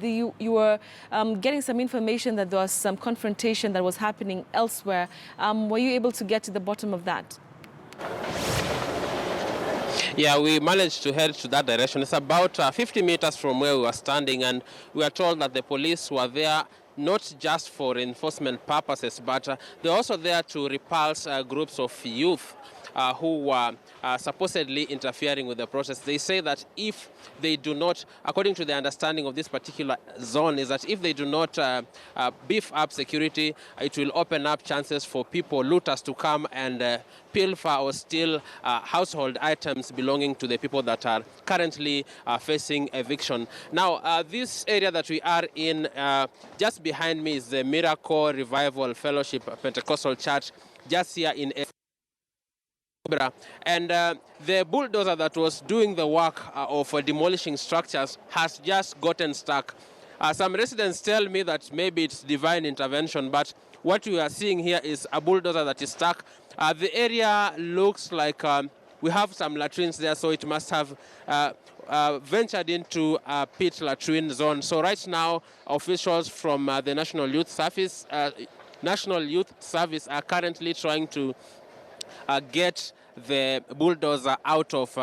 you were getting some information that there was some confrontation that was happening elsewhere. Were you able to get to the bottom of that? Yeah, we managed to head to that direction. It's about 50 meters from where we were standing, and we are told that the police were there not just for enforcement purposes, but they're also there to repulse groups of youth who were supposedly interfering with the process. They say that if they do not, according to the understanding of this particular zone, is that if they do not beef up security, it will open up chances for people, looters, to come and pilfer or steal household items belonging to the people that are currently facing eviction. Now, this area that we are in, just behind me is the Miracle Revival Fellowship Pentecostal Church, just here in Kibera. And the bulldozer that was doing the work of demolishing structures has just gotten stuck. Some residents tell me that maybe it's divine intervention, but what we are seeing here is a bulldozer that is stuck. The area looks like we have some latrines there, so it must have ventured into a pit latrine zone. So right now, officials from the National Youth Service are currently trying to get the bulldozer out of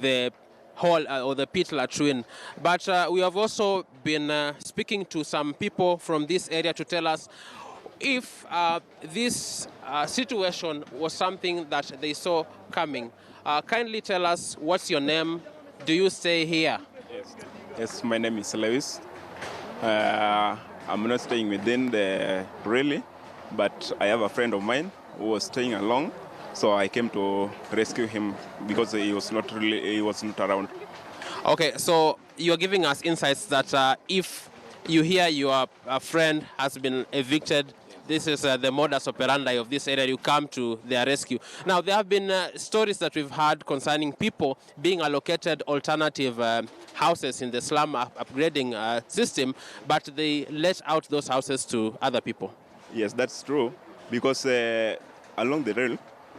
the hole or the pit latrine. But we have also been speaking to some people from this area to tell us if this situation was something that they saw coming. Kindly tell us, what's your name? Do you stay here? Yes, my name is Lewis. I'm not staying within the rally, but I have a friend of mine who was staying along, so I came to rescue him because he was not around. Okay, so you're giving us insights that if you hear your friend has been evicted, this is the modus operandi of this area. You come to their rescue. Now, there have been stories that we've heard concerning people being allocated alternative houses in the slum upgrading system, but they let out those houses to other people. Yes, that's true, because along the rail,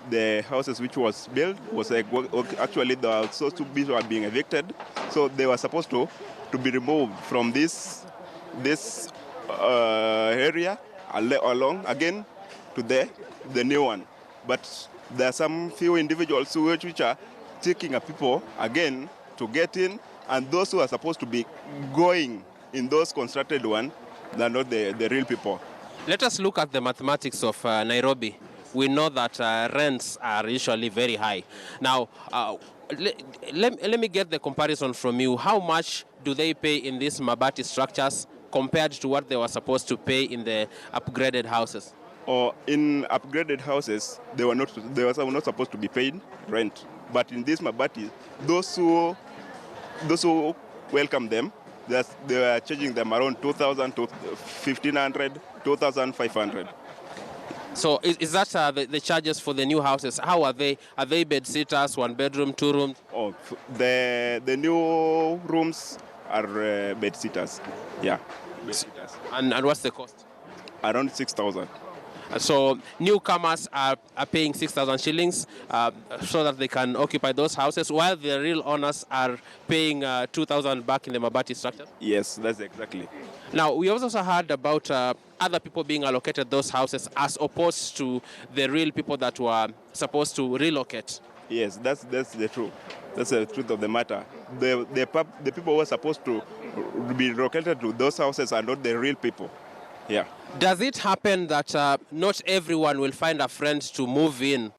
the houses which was built was actually so two people are being evicted, so they were supposed to be removed from this area along again to the new one. But there are some few individuals which are taking people again to get in, and those who are supposed to be going in those constructed ones, they're not the real people. Let us look at the mathematics of Nairobi. We know that rents are usually very high. Now, let me get the comparison from you. How much do they pay in these Mabati structures compared to what they were supposed to pay in the upgraded houses? Or in upgraded houses, they were not supposed to be paid rent. But in this Mabati, those who welcome them, they were charging them around 2,000 to 1,500, 2,500. So is that the charges for the new houses? How are they? Are they bed sitters, one bedroom, two rooms? Oh, the new rooms are bed sitters. Yeah. Bed sitters. And what's the cost? Around 6,000. So newcomers are paying 6,000 shillings so that they can occupy those houses, while the real owners are paying 2,000 back in the Mabati structure? Yes, that's exactly. Now, we also heard about other people being allocated those houses as opposed to the real people that were supposed to relocate. Yes, that's the truth. That's the truth of the matter. The people who were supposed to be relocated to those houses are not the real people. Yeah. Does it happen that not everyone will find a friend to move in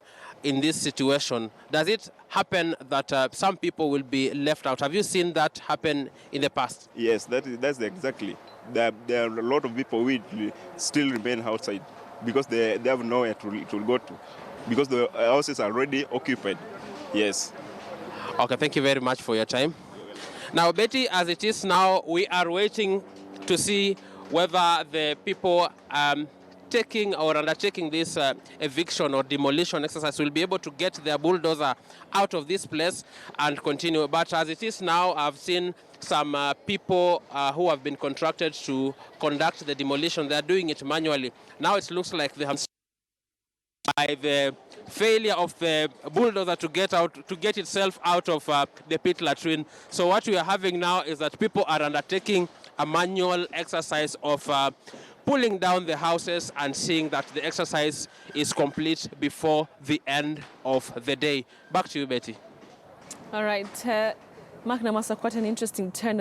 this situation? Does it happen that some people will be left out? Have you seen that happen in the past? Yes, that's exactly. There are a lot of people who still remain outside because they have nowhere to go to, because the houses are already occupied. Yes. Okay, thank you very much for your time. Now, Betty, as it is now, we are waiting to see whether the people taking or undertaking this eviction or demolition exercise will be able to get their bulldozer out of this place and continue. But as it is now, I've seen some people who have been contracted to conduct the demolition. They're doing it manually. Now it looks like they have, by the failure of the bulldozer to get itself out of the pit latrine. So what we are having now is that people are undertaking a manual exercise of pulling down the houses and seeing that the exercise is complete before the end of the day. Back to you, Betty. All right. Mark Namasa, quite an interesting turn